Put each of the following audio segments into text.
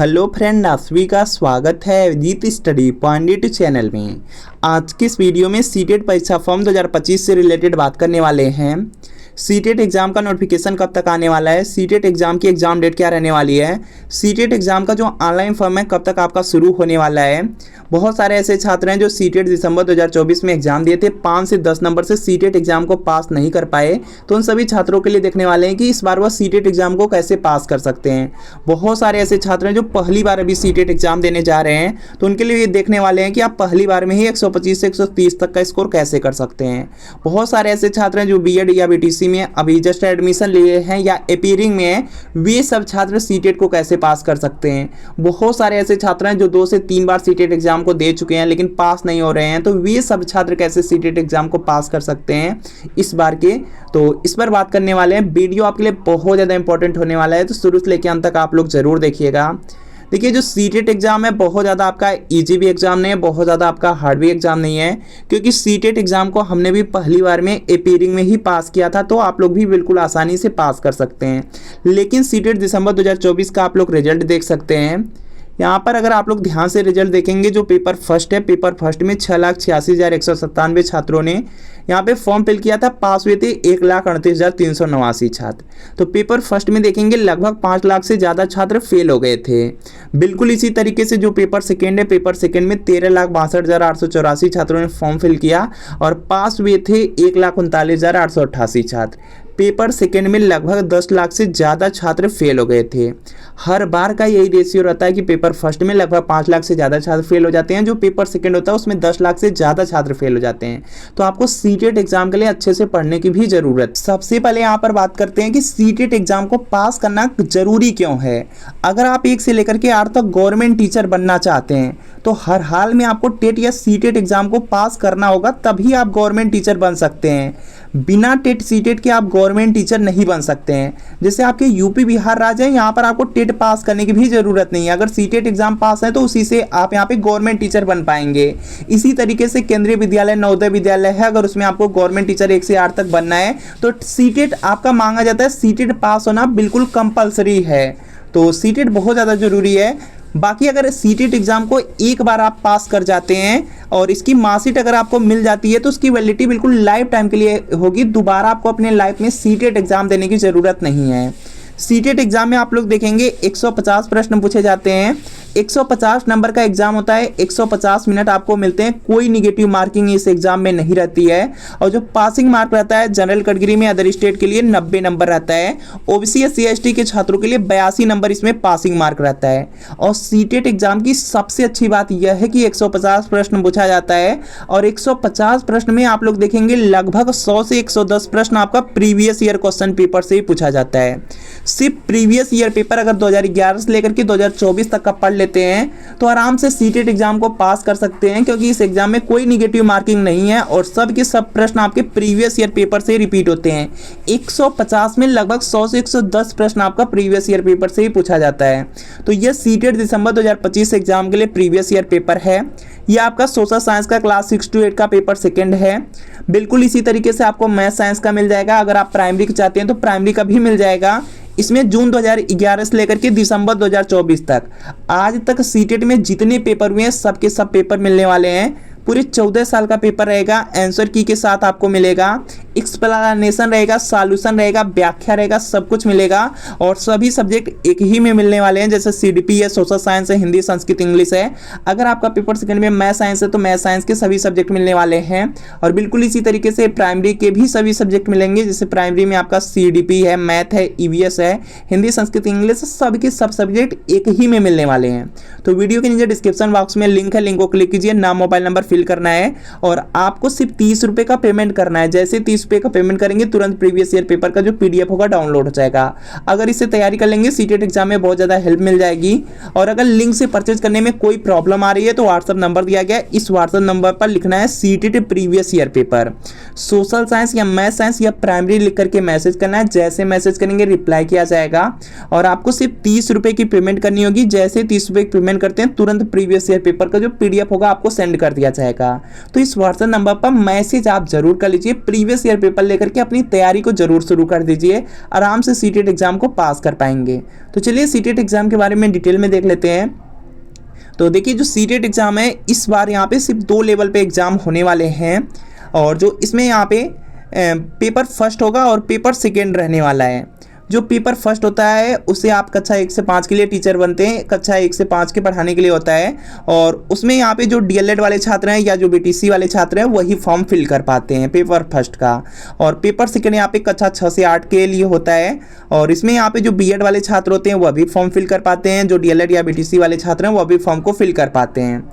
Hello friend, आप सभी का स्वागत है अभिजीत स्टडी पॉइंट चैनल में। आज की इस वीडियो में सीटेट परीक्षा फॉर्म 2025 से रिलेटेड बात करने वाले हैं। सीटेट एग्ज़ाम का नोटिफिकेशन कब तक आने वाला है, सीटेट एग्ज़ाम की एग्ज़ाम डेट क्या रहने वाली है, सीटेट एग्ज़ाम का जो ऑनलाइन फॉर्म है कब तक आपका शुरू होने वाला है। बहुत सारे ऐसे छात्र हैं जो सीटेट दिसंबर 2024 में एग्ज़ाम दिए थे, 5 से 10 नंबर से सीटेट एग्ज़ाम को पास नहीं कर पाए, तो उन सभी छात्रों के लिए देखने वाले हैं कि इस बार वह सीटेट एग्ज़ाम को कैसे पास कर सकते हैं। बहुत सारे ऐसे छात्र हैं जो पहली बार अभी सीटेट एग्ज़ाम देने जा रहे हैं, तो उनके लिए ये देखने वाले हैं कि आप पहली बार में ही 125 से 130 तक का स्कोर कैसे कर सकते हैं। बहुत सारे ऐसे छात्र हैं जो बीएड या बीटीसी में अभी जस्ट एडमिशन लिए हैं या अपीयरिंग में हैं, वे सब छात्र सीटेट को कैसे पास कर सकते हैं। बहुत सारे ऐसे छात्र हैं जो 2 से 3 बार सीटेट एग्ज़ाम को दे चुके हैं लेकिन पास नहीं हो रहे हैं, तो वे सब छात्र कैसे सीटेट एग्ज़ाम को पास कर सकते हैं इस बार के, तो इस पर बात करने वाले हैं। वीडियो आपके लिए बहुत ज़्यादा इंपॉर्टेंट होने वाला है, तो शुरू से लेकर अंत तक आप लोग ज़रूर देखिएगा। देखिए, जो सीटेट एग्ज़ाम है बहुत ज़्यादा आपका इजी भी एग्ज़ाम नहीं है, बहुत ज़्यादा आपका हार्ड भी एग्ज़ाम नहीं है, क्योंकि सीटेट एग्ज़ाम को हमने भी पहली बार में अपीयरिंग में ही पास किया था, तो आप लोग भी बिल्कुल आसानी से पास कर सकते हैं। लेकिन सीटेट दिसंबर 2024 का आप लोग रिजल्ट देख सकते हैं। यहाँ पर अगर आप लोग ध्यान से रिजल्ट देखेंगे, जो पेपर फर्स्ट है, पेपर फर्स्ट में 6,86,197 छात्रों ने यहाँ पे फॉर्म फिल किया था, पास हुए थे 1,38,389 छात्र। तो पेपर फर्स्ट में देखेंगे लगभग 5 लाख से ज़्यादा छात्र फेल हो गए थे। बिल्कुल इसी तरीके से जो पेपर सेकेंड है, पेपर सेकेंड में 13,62,884 छात्रों ने फॉर्म फिल किया और पास हुए थे 1,39,888 छात्र। पेपर सेकेंड में लगभग 10 लाख से ज़्यादा छात्र फेल हो गए थे। हर बार का यही रेशियो रहता है कि पेपर फर्स्ट में लगभग 5 लाख से ज़्यादा छात्र फेल हो जाते हैं, जो पेपर सेकेंड होता है उसमें 10 लाख से ज़्यादा छात्र फेल हो जाते हैं। तो आपको सीटेट एग्जाम के लिए अच्छे से पढ़ने की भी ज़रूरत। सबसे पहले यहाँ पर बात करते हैं कि सीटेट एग्जाम को पास करना ज़रूरी क्यों है। अगर आप 1 से लेकर के 8 तक गवर्नमेंट टीचर बनना चाहते हैं तो हर हाल में आपको टेट या सीटेट एग्जाम को पास करना होगा, तभी आप गवर्नमेंट टीचर बन सकते हैं। बिना टेट सीटेट के आप गवर्नमेंट टीचर नहीं बन सकते हैं। जैसे आपके यूपी बिहार राज्य है, यहाँ पर आपको टेट पास करने की भी जरूरत नहीं है। अगर सीटेट एग्जाम पास है तो उसी से आप यहाँ पे गवर्नमेंट टीचर बन पाएंगे। इसी तरीके से केंद्रीय विद्यालय, नवोदय विद्यालय है, अगर उसमें आपको गवर्नमेंट टीचर 1 से 8 तक बनना है तो सीटेट आपका मांगा जाता है। सीटेट पास होना बिल्कुल कंपलसरी है, तो सीटेट बहुत ज़्यादा जरूरी है। बाकी अगर सीटेट एग्ज़ाम को एक बार आप पास कर जाते हैं और इसकी मार्कशीट अगर आपको मिल जाती है तो उसकी वैलिडिटी बिल्कुल लाइफ टाइम के लिए होगी। दोबारा आपको अपने लाइफ में सीटेट एग्ज़ाम देने की ज़रूरत नहीं है। सीटेट एग्ज़ाम में आप लोग देखेंगे 150 प्रश्न पूछे जाते हैं। 150 नंबर का एग्जाम होता है, 150 मिनट आपको मिलते हैं। कोई निगेटिव मार्किंग इस एग्जाम में नहीं रहती है। और जो पासिंग मार्क रहता है जनरल कैटेगरी में, अदर स्टेट के लिए 90 नंबर रहता है। ओबीसी एससी एसटी के छात्रों के लिए 82 नंबर इसमें पासिंग मार्क रहता है। और सीटेट एग्जाम की सबसे अच्छी बात यह है कि 150 प्रश्न पूछा जाता है और 150 प्रश्न में आप लोग देखेंगे लगभग 100 से 110 प्रश्न आपका प्रीवियस ईयर क्वेश्चन पेपर से ही पूछा जाता है। सिर्फ प्रीवियस ईयर पेपर अगर 2011 से लेकर के 2024 तक का पढ़ लेते हैं तो आराम से सीटेट एग्जाम को पास कर सकते हैं, क्योंकि इस एग्जाम में कोई निगेटिव मार्किंग नहीं है और सब के सब प्रश्न आपके प्रीवियस ईयर पेपर से रिपीट होते हैं। 150 में लगभग 100 से 110 प्रश्न आपका प्रीवियस ईयर पेपर से ही पूछा जाता है। तो यह सीटेट दिसंबर 2025 एग्जाम के लिए प्रीवियस ईयर पेपर है। यह आपका सोशल साइंस का क्लास 6 to 8 का पेपर सेकेंड है। बिल्कुल इसी तरीके से आपको मैथ साइंस का मिल जाएगा। अगर आप प्राइमरी का चाहते हैं तो प्राइमरी का भी मिल जाएगा। इसमें जून 2011 से लेकर के दिसंबर 2024 तक आज तक सीटेट में जितने पेपर हुए हैं सबके सब पेपर मिलने वाले हैं। पूरे 14 साल का पेपर रहेगा। आंसर की के साथ आपको मिलेगा, एक्सप्लेनेशन रहेगा, सॉल्यूशन रहेगा, व्याख्या रहेगा, सब कुछ मिलेगा। और सभी सब्जेक्ट एक ही में मिलने वाले हैं, जैसे सीडीपी है, सोशल साइंस है, हिंदी, संस्कृत, इंग्लिश है। अगर आपका पेपर सेकंड में मैथ साइंस है तो मैथ साइंस के सभी सब्जेक्ट मिलने वाले हैं। और बिल्कुल इसी तरीके से प्राइमरी के भी सभी सब्जेक्ट मिलेंगे, जैसे प्राइमरी में आपका सीडीपी है, मैथ है, ईवीएस है, हिंदी, संस्कृत, इंग्लिश, सबके सब सब्जेक्ट एक ही में मिलने वाले हैं। तो वीडियो के नीचे डिस्क्रिप्शन बॉक्स में लिंक है, लिंक को क्लिक कीजिए, नाम, मोबाइल नंबर फिल करना है और आपको सिर्फ 30 रुपए का पेमेंट करना है। जैसे 30 रुपए का पेमेंट करेंगे तुरंत प्रीवियस ईयर पेपर का जो पीडीएफ होगा डाउनलोड हो जाएगा। अगर इससे तैयारी कर लेंगे सीटेट एग्जाम में बहुत ज्यादा हेल्प मिल जाएगी। और अगर लिंक से परचेज करने में कोई प्रॉब्लम आ रही है तो व्हाट्सएप नंबर दिया गया है, इस व्हाट्सएप नंबर पर लिखना है CTET previous year paper, social science या मैथ साइंस या प्राइमरी लिख करके मैसेज करना है। जैसे मैसेज करेंगे रिप्लाई किया जाएगा और आपको सिर्फ 30 रुपए की पेमेंट करनी होगी। जैसे 30 रुपए की पेमेंट करते हैं तुरंत प्रीवियस ईयर पेपर का जो पीडीएफ होगा आपको सेंड कर दिया जाएगा। तो इस व्हाट्सएप नंबर पर मैसेज आप जरूर कर लीजिए, प्रीवियस ईयर पेपर लेकर के अपनी तैयारी को जरूर शुरू कर दीजिए, आराम से सीटेट एग्जाम को पास कर पाएंगे। तो चलिए सीटेट एग्जाम के बारे में डिटेल में देख लेते हैं। तो देखिए जो सीटेट एग्जाम है इस बार यहाँ पे सिर्फ 2 लेवल पे एग्जाम होने वाले हैं, और जो इसमें यहाँ पे पेपर फर्स्ट होगा और पेपर सेकेंड रहने वाला है। जो पेपर फर्स्ट होता है उसे आप कक्षा 1 से 5 के लिए टीचर बनते हैं, कक्षा 1 से 5 के पढ़ाने के लिए होता है, और उसमें यहाँ पे जो डीएलएड वाले छात्र हैं या जो बीटीसी वाले छात्र हैं वही फॉर्म फिल कर पाते हैं पेपर फर्स्ट का। और पेपर सेकेंड यहाँ पे कक्षा 6 से 8 के लिए होता है, और इसमें यहाँ पे जो बीएड वाले छात्र होते हैं वह भी फॉर्म फिल कर पाते हैं, जो डीएलएड या बीटीसी वाले छात्र हैं वह भी फॉर्म को फिल कर पाते हैं।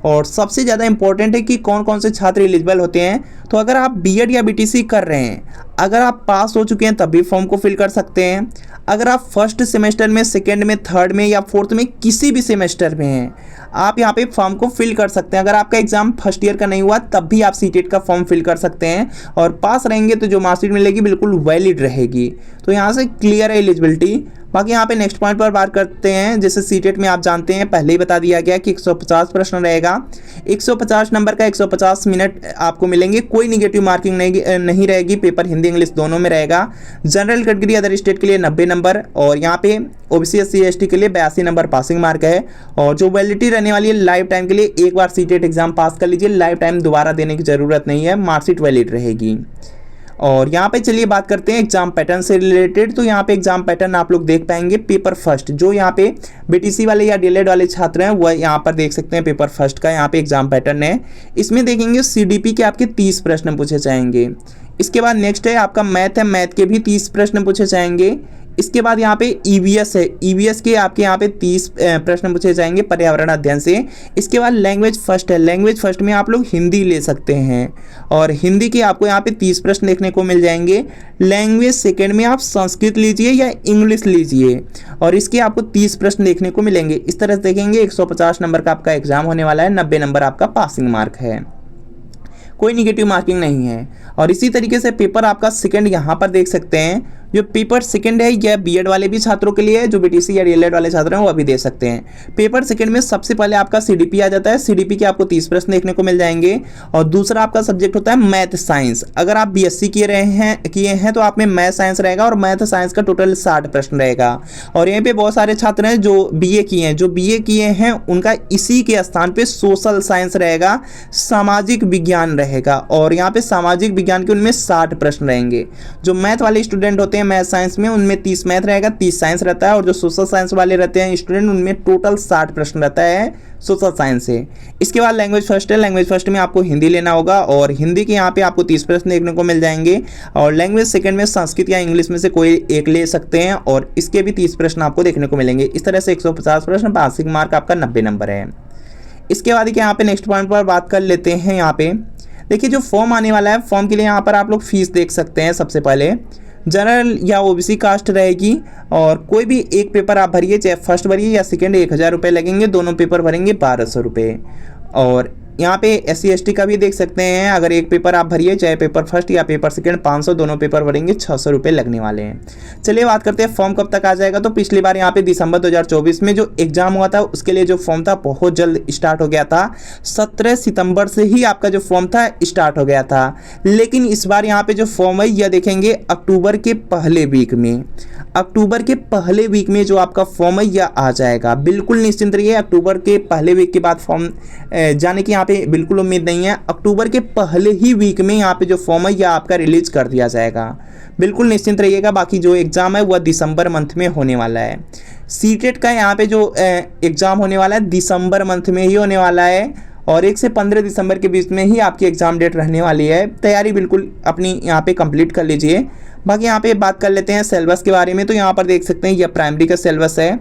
और सबसे ज़्यादा इंपॉर्टेंट है कि कौन कौन से छात्र एलिजिबल होते हैं। तो अगर आप बीएड या बीटीसी कर रहे हैं, अगर आप पास हो चुके हैं तब भी फॉर्म को फिल कर सकते हैं। अगर आप फर्स्ट सेमेस्टर में, सेकेंड में, थर्ड में या फोर्थ में किसी भी सेमेस्टर में हैं, आप यहाँ पे फॉर्म को फिल कर सकते हैं। अगर आपका एग्जाम फर्स्ट ईयर का नहीं हुआ तब भी आप सीटेट का फॉर्म फिल कर सकते हैं, और पास रहेंगे तो जो मार्कशीट मिलेगी बिल्कुल वैलिड रहेगी। तो यहाँ से क्लियर है एलिजिबिलिटी। बाकी यहाँ पे नेक्स्ट पॉइंट पर बात करते हैं। जैसे सीटेट में आप जानते हैं पहले ही बता दिया गया कि 150 प्रश्न रहेगा, 150 नंबर का 150 मिनट आपको मिलेंगे, कोई निगेटिव मार्किंग नहीं रहेगी, पेपर हिंदी इंग्लिश दोनों में रहेगा। जनरल कैटेगरी अदर स्टेट के लिए 90 नंबर, और यहाँ पे ओबीसी एससी एसटी के लिए 82 नंबर पासिंग मार्क है। और जो वैलिडिटी रहने वाली है लाइफ टाइम के लिए, एक बार सीटेट एग्जाम पास कर लीजिए, लाइफ टाइम दोबारा देने की जरूरत नहीं है, मार्कशीट वैलिड रहेगी। और यहाँ पे चलिए बात करते हैं एग्जाम पैटर्न से रिलेटेड। तो यहाँ पे एग्जाम पैटर्न आप लोग देख पाएंगे पेपर फर्स्ट, जो यहाँ पे बीटीसी वाले या डीएलएड वाले छात्र हैं वह यहाँ पर देख सकते हैं पेपर फर्स्ट का यहाँ पे एग्जाम पैटर्न है। इसमें देखेंगे सीडीपी के आपके 30 प्रश्न पूछे जाएंगे। इसके बाद नेक्स्ट है आपका मैथ है, मैथ के भी 30 प्रश्न पूछे जाएंगे। इसके बाद यहाँ पे ईवीएस है, ईवीएस के आपके यहाँ पे 30 प्रश्न पूछे जाएंगे पर्यावरण अध्ययन से। इसके बाद लैंग्वेज फर्स्ट है, लैंग्वेज फर्स्ट में आप लोग हिंदी ले सकते हैं, और हिंदी के आपको यहाँ पे 30 प्रश्न देखने को मिल जाएंगे। लैंग्वेज सेकेंड में आप संस्कृत लीजिए या इंग्लिश लीजिए, और इसके आपको 30 प्रश्न देखने को मिलेंगे। इस तरह से देखेंगे 150 नंबर का आपका एग्जाम होने वाला है, 90 नंबर आपका पासिंग मार्क है, कोई निगेटिव मार्किंग नहीं है। और इसी तरीके से पेपर आपका सेकंड यहाँ पर देख सकते हैं, जो पेपर सेकंड है यह बीएड वाले भी छात्रों के लिए है, जो बीटीसी या डीएलएड वाले छात्र हैं वो अभी दे सकते हैं। पेपर सेकंड में सबसे पहले आपका सीडीपी आ जाता है, सीडीपी के आपको 30 प्रश्न देखने को मिल जाएंगे। और दूसरा आपका सब्जेक्ट होता है मैथ साइंस। अगर आप बीएससी किए हैं तो आप में मैथ साइंस रहेगा, और मैथ साइंस का टोटल 60 प्रश्न रहेगा। और यहाँ पे बहुत सारे छात्र हैं जो बीए किए हैं, जो बीए किए हैं उनका इसी के स्थान पे सोशल साइंस रहेगा, सामाजिक विज्ञान रहेगा, और यहाँ पे सामाजिक विज्ञान के उनमें 60 प्रश्न रहेंगे। जो मैथ वाले स्टूडेंट होते हैं मैथ साइंस में, उनमें 30 मैथ रहेगा, 30 साइंस रहता है, और जो सोशल साइंस वाले रहते हैं स्टूडेंट उनमें टोटल 60 प्रश्न रहता है सोशल साइंस से। इसके बाद लैंग्वेज फर्स्ट है, लैंग्वेज फर्स्ट में आपको हिंदी लेना होगा, और हिंदी के यहाँ पे आपको 30 प्रश्न देखने को मिल जाएंगे। और लैंग्वेज सेकंड में संस्कृत या इंग्लिश में से कोई एक ले सकते हैं, और इसके भी 30 प्रश्न आपको देखने को मिलेंगे। इस तरह से 150 प्रश्न, पासिंग मार्क आपका 90 नंबर है। इसके बाद यहाँ पे नेक्स्ट पॉइंट पर बात कर लेते हैं। यहाँ पे देखिए जो फॉर्म आने वाला है, फॉर्म के लिए यहाँ पर आप लोग फीस देख सकते हैं। सबसे पहले जनरल या ओबीसी कास्ट रहेगी, और कोई भी एक पेपर आप भरिए, चाहे फर्स्ट भरिए या सेकेंड, 1000 रुपये लगेंगे, दोनों पेपर भरेंगे 1200 रुपये। और यहाँ पे एससी एसटी का भी देख सकते हैं, अगर एक पेपर आप भरिए, चाहे पेपर फर्स्ट या पेपर सेकंड, 500, दोनों पेपर भरेंगे 600 रुपये लगने वाले हैं। चलिए बात करते हैं फॉर्म कब तक आ जाएगा। तो पिछली बार यहाँ पे दिसंबर 2024 में जो एग्जाम हुआ था उसके लिए जो फॉर्म था बहुत जल्द स्टार्ट हो गया था, 17 सितंबर से ही आपका जो फॉर्म था स्टार्ट हो गया था। लेकिन इस बार यहाँ पे जो फॉर्म है यह देखेंगे अक्टूबर के पहले वीक में, अक्टूबर के पहले वीक में जो आपका फॉर्म है यह आ जाएगा। बिल्कुल निश्चिंत रहिए, अक्टूबर के पहले वीक के बाद फॉर्म जाने की यहाँ पे बिल्कुल उम्मीद नहीं है। अक्टूबर के पहले ही वीक में यहाँ पे जो फॉर्म है यह आपका रिलीज कर दिया जाएगा, बिल्कुल निश्चिंत रहिएगा। बाकी जो एग्ज़ाम है वह दिसंबर मंथ में होने वाला है। सीटेट का यहाँ पे जो एग्ज़ाम होने वाला है दिसंबर मंथ में ही होने वाला है, और 1 से 15 दिसंबर के बीच में ही आपकी एग्ज़ाम डेट रहने वाली है। तैयारी बिल्कुल अपनी यहाँ पे कंप्लीट कर लीजिए। बाकी यहाँ पे बात कर लेते हैं सिलेबस के बारे में। तो यहाँ पर देख सकते हैं यह प्राइमरी का सिलेबस है,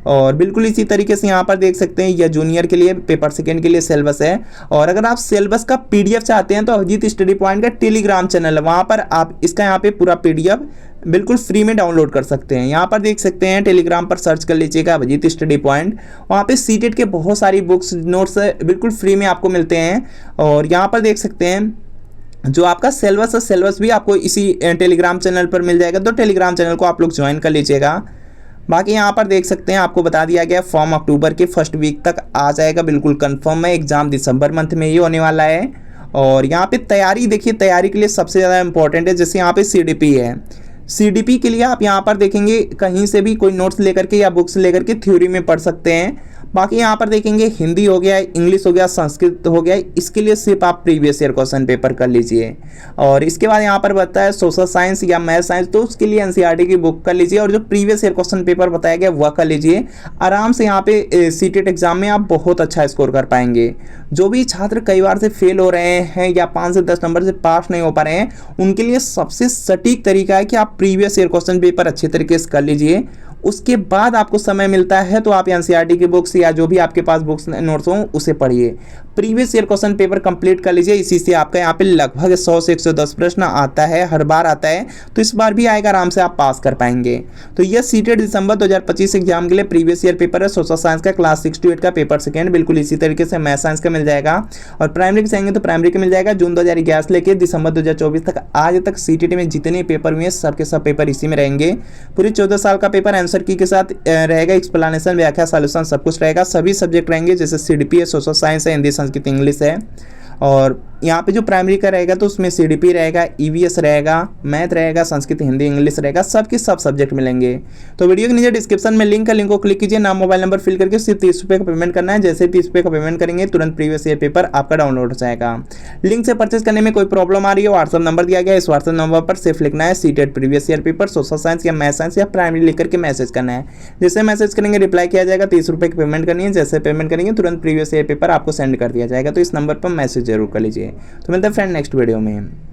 और बिल्कुल इसी तरीके से यहाँ पर देख सकते हैं यह जूनियर के लिए, पेपर सेकंड के लिए सिलेबस है। और अगर आप सिलेबस का पीडीएफ चाहते हैं तो अभिजीत स्टडी पॉइंट का टेलीग्राम चैनल है, वहाँ पर आप इसका यहाँ पे पूरा पीडीएफ बिल्कुल फ्री में डाउनलोड कर सकते हैं। यहाँ पर देख सकते हैं टेलीग्राम पर सर्च कर लीजिएगा अभिजीत स्टडी पॉइंट, वहाँ पे सीटेट के बहुत सारी बुक्स नोट्स बिल्कुल फ्री में आपको मिलते हैं। और यहाँ पर देख सकते हैं जो आपका सिलेबस है, सिलेबस भी आपको इसी टेलीग्राम चैनल पर मिल जाएगा, तो टेलीग्राम चैनल को आप लोग ज्वाइन कर लीजिएगा। बाकी यहाँ पर देख सकते हैं आपको बता दिया गया फॉर्म अक्टूबर के फर्स्ट वीक तक आ जाएगा, बिल्कुल कंफर्म है। एग्जाम दिसंबर मंथ में ही होने वाला है। और यहाँ पे तैयारी देखिए, तैयारी के लिए सबसे ज़्यादा इंपॉर्टेंट है, जैसे यहाँ पे सीडीपी है। सीडीपी के लिए आप यहाँ पर देखेंगे कहीं से भी कोई नोट्स लेकर के या बुक्स लेकर के थ्योरी में पढ़ सकते हैं। बाकी यहाँ पर देखेंगे हिंदी हो गया, इंग्लिश हो गया, संस्कृत हो गया, इसके लिए सिर्फ आप प्रीवियस ईयर क्वेश्चन पेपर कर लीजिए। और इसके बाद यहाँ पर बताया है सोशल साइंस या मैथ साइंस, तो उसके लिए एनसीईआरटी की बुक कर लीजिए और जो प्रीवियस ईयर क्वेश्चन पेपर बताया गया वह कर लीजिए। आराम से यहाँ पे सीटेट एग्जाम में आप बहुत अच्छा स्कोर कर पाएंगे। जो भी छात्र कई बार से फेल हो रहे हैं या 5 से 10 नंबर से पास नहीं हो पा रहे हैं, उनके लिए सबसे सटीक तरीका है कि आप प्रीवियस ईयर क्वेश्चन पेपर अच्छे तरीके से कर लीजिए। उसके बाद आपको समय मिलता है तो आप एनसीईआरटी की बुक्स या जो भी आपके पास बुक्स नोट्स हों उसे पढ़िए। Previous year question paper complete कर लीजिए, इसी से आपका यहाँ पे लगभग 100 से 110 प्रश्न आता है, हर बार आता है, तो इस बार भी आएगा, आराम से आप पास कर पाएंगे। तो यह सीटेट दिसंबर 2025 एग्जाम के लिए प्रीवियस ईयर पेपर है। सोशल साइंस का क्लास 6 to 8 का पेपर सेकेंड, बिल्कुल इसी तरीके से मैथ साइंस का मिल जाएगा। और प्राइमरी के जाएंगे तो प्राइमरी का मिल जाएगा। जून 2011 से लेकर दिसंबर 2024 तक आज तक सीटेट में जितने पेपर हुए हैं सब के सब पेपर इसी में रहेंगे। पूरे 14 साल का पेपर आंसर की के साथ रहेगा, एक्सप्लेनेशन, व्याख्या, सॉल्यूशन सब कुछ रहेगा। सभी सब्जेक्ट रहेंगे, जैसे सीडीपी है, सोशल साइंस है, हिंदी, संस्कृत, इंग्लिश है। और यहाँ पे जो प्राइमरी का रहेगा तो उसमें सीडीपी रहेगा, ईवीएस रहेगा, मैथ रहेगा, संस्कृत, हिंदी, इंग्लिश रहेगा, सब के सब सब्जेक्ट मिलेंगे। तो वीडियो के नीचे डिस्क्रिप्शन में लिंक है, लिंक को क्लिक कीजिए, नाम मोबाइल नंबर फिल करके सिर्फ 30 रुपये का पेमेंट करना है। जैसे 30 रुपये का पेमेंट करेंगे तुरंत प्रीवियस ईयर पेपर आपका डाउनलोड हो जाएगा। लिंक से परचेज करने में कोई प्रॉब्लम आ रही है, व्हाट्सअप नंबर दिया गया है, इस व्हाट्सअप नंबर पर सिर्फ लिखना है CTET previous year paper social science या मैथ साइंस या प्राइमरी लिख करके मैसेज करना है। जैसे मैसेज करेंगे रिप्लाई किया जाएगा, 30 रुपये की पेमेंट करनी है। जैसे पेमेंट करेंगे तुरंत प्रीवियस ईयर पेपर आपको सेंड कर दिया जाएगा। तो इस नंबर पर मैसेज जरूर कर लीजिए। तो मिलते हैं फ्रेंड नेक्स्ट वीडियो में।